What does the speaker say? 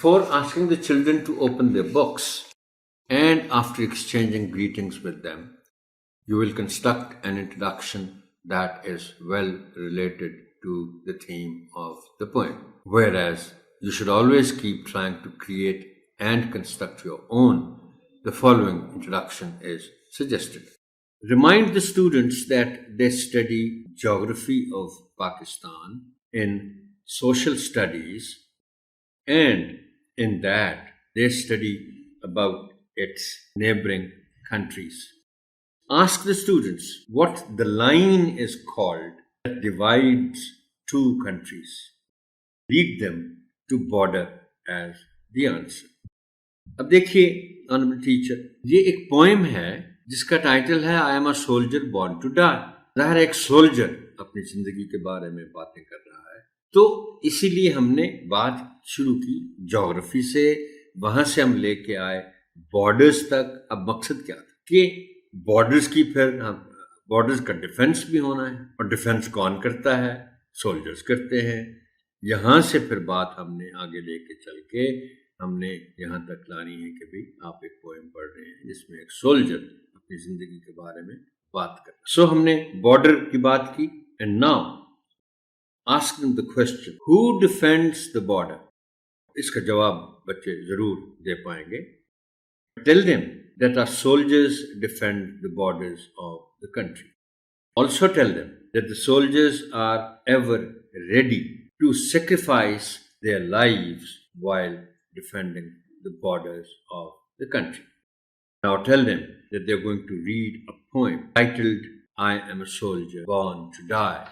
Before asking the children to open their books and after exchanging greetings with them, you will construct an introduction that is well related to the theme of the poem. Whereas you should always keep trying to create and construct your own, the following introduction is suggested. Remind the students that they study geography of Pakistan in social studies, and in that they study about its neighboring countries. Ask the students what the line is called that divides two countries. Lead them to border as the answer. अब देखिए honourable teacher, ये एक poem है जिसका title है I am a soldier born to die. ज़ाहिर एक soldier अपनी जिंदगी के बारे में बातें कर रहा है, तो इसीलिए हमने बात शुरू की ज्योग्राफी से, वहां से हम लेके आए बॉर्डर्स तक। अब मकसद क्या था कि बॉर्डर्स की फिर बॉर्डर्स का डिफेंस भी होना है, और डिफेंस कौन करता है? सोल्जर्स करते हैं। यहां से फिर बात हमने आगे लेके चल के हमने यहाँ तक लानी है कि भाई आप एक पोएम पढ़ रहे हैं जिसमें एक सोल्जर अपनी जिंदगी के बारे में बात कर रहा है। हमने बॉर्डर की बात की, and now ask them the question, who defends the border? इसका जवाब बच्चे जरूर दे पाएंगे। Tell them that our soldiers defend the borders of the country. Also tell them that the soldiers are ever ready to sacrifice their lives while defending the borders of the country. Now tell them that they're going to read a poem titled I am a soldier born to die.